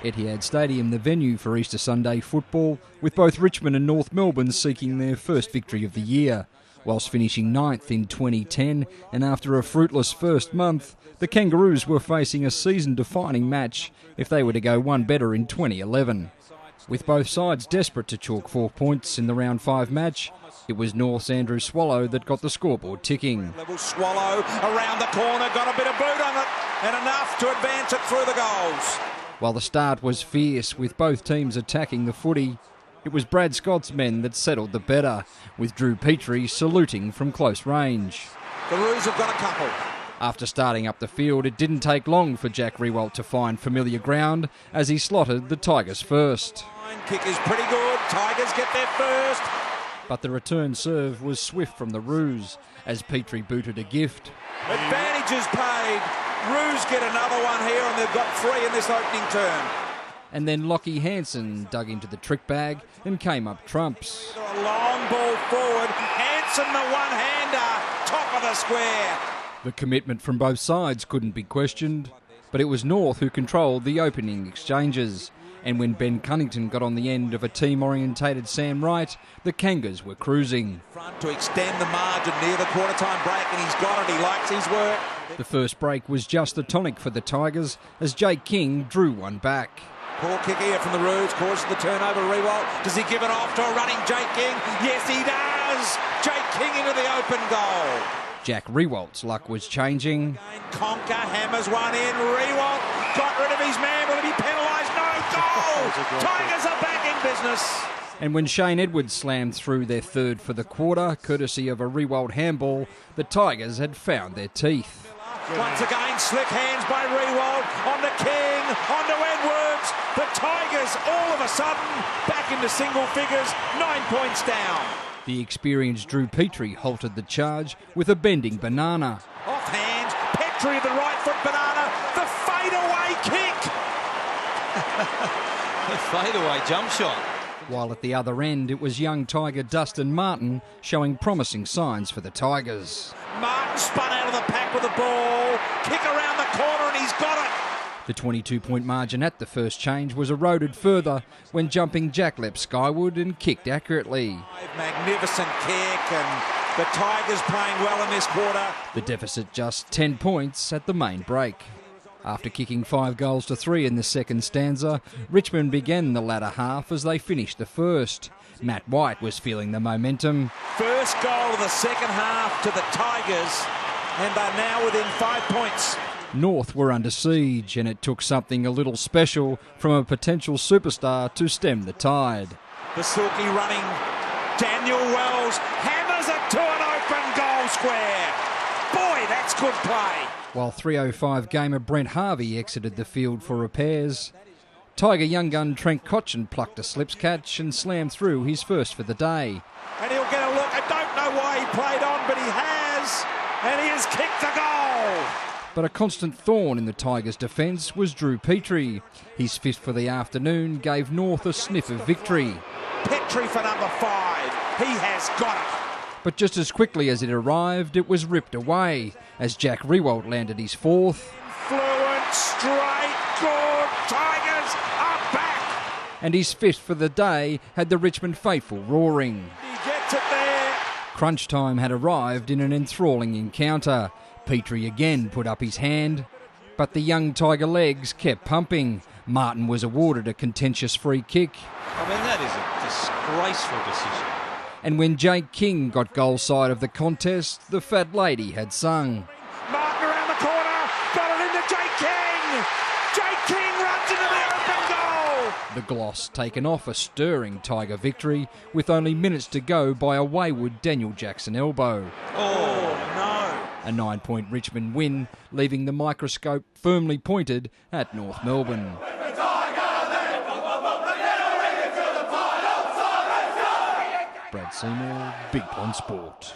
Etihad Stadium the venue for Easter Sunday football, with both Richmond and North Melbourne seeking their first victory of the year. Whilst finishing 9th in 2010 and after a fruitless first month, the Kangaroos were facing a season-defining match if they were to go one better in 2011. With both sides desperate to chalk 4 points in the round 5 match, it was North's Andrew Swallow that got the scoreboard ticking. Level Swallow around the corner, got a bit of boot on it and enough to advance it through the goals. While the start was fierce with both teams attacking the footy, it was Brad Scott's men that settled the better, with Drew Petrie saluting from close range. The Roos have got a couple. After starting up the field, it didn't take long for Jack Riewoldt to find familiar ground as he slotted the Tigers first. Kick is pretty good, Tigers get there first. But the return serve was swift from the Roos as Petrie booted a gift. Advantages paid. Roos get another one here and they've got 3 in this opening turn. And then Lockie Hansen dug into the trick bag and came up trumps. A long ball forward, Hansen the one-hander, top of the square. The commitment from both sides couldn't be questioned, but it was North who controlled the opening exchanges. And when Ben Cunnington got on the end of a team-orientated Sam Wright, the Kangas were cruising. Front to extend the margin near the quarter-time break, and he's got it, he likes his work. The first break was just the tonic for the Tigers as Jake King drew one back. Poor kick here from the Roos, causes the turnover. Riewoldt, does he give it off to a running Jake King? Yes, he does! Jake King into the open goal. Jack Riewoldt's luck was changing. Conker hammers one in. Riewoldt got rid of his man. Will he be penalised? No goal! Tigers are back in business. And when Shane Edwards slammed through their third for the quarter, courtesy of a Riewoldt handball, the Tigers had found their teeth. Once again, slick hands by Riewoldt, on to King, on to Edwards. The Tigers, all of a sudden, back into single figures, 9 points down. The experienced Drew Petrie halted the charge with a bending banana. Off hands, Petrie, the right foot banana, the fadeaway kick. The fadeaway jump shot. While at the other end, it was young Tiger Dustin Martin showing promising signs for the Tigers. Martin spun out of the pack with the ball, kick around the corner and he's got it. The 22-point margin at the first change was eroded further when jumping Jack leapt skyward and kicked accurately. Magnificent kick and the Tigers playing well in this quarter. The deficit just 10 points at the main break. After kicking 5 goals to 3 in the second stanza, Richmond began the latter half as they finished the first. Matt White was feeling the momentum. First goal of the second half to the Tigers, and they're now within 5 points. North were under siege, and it took something a little special from a potential superstar to stem the tide. The Silky running, Daniel Wells hammers it to an open goal square. Boy, that's good play. While 3:05 gamer Brent Harvey exited the field for repairs, Tiger young gun Trent Cotchin plucked a slips catch and slammed through his first for the day. And he'll get a look. I don't know why he played on, but he has. And he has kicked the goal. But a constant thorn in the Tigers' defence was Drew Petrie. His fifth for the afternoon gave North a sniff of victory. Petrie for number 5. He has got it. But just as quickly as it arrived, it was ripped away as Jack Riewoldt landed his fourth. Fluent, straight, good. Tigers are back. And his fifth for the day had the Richmond faithful roaring. He gets it there. Crunch time had arrived in an enthralling encounter. Petrie again put up his hand, but the young Tiger legs kept pumping. Martin was awarded a contentious free kick. I mean, that is a disgraceful decision. And when Jake King got goal side of the contest, the fat lady had sung. Martin around the corner, got it into Jake King. Jake King runs into the open goal. The gloss taken off a stirring Tiger victory with only minutes to go by a wayward Daniel Jackson elbow. Oh, no. A 9-point Richmond win, leaving the microscope firmly pointed at North Melbourne. Brad Seymour, Big Pond Sport.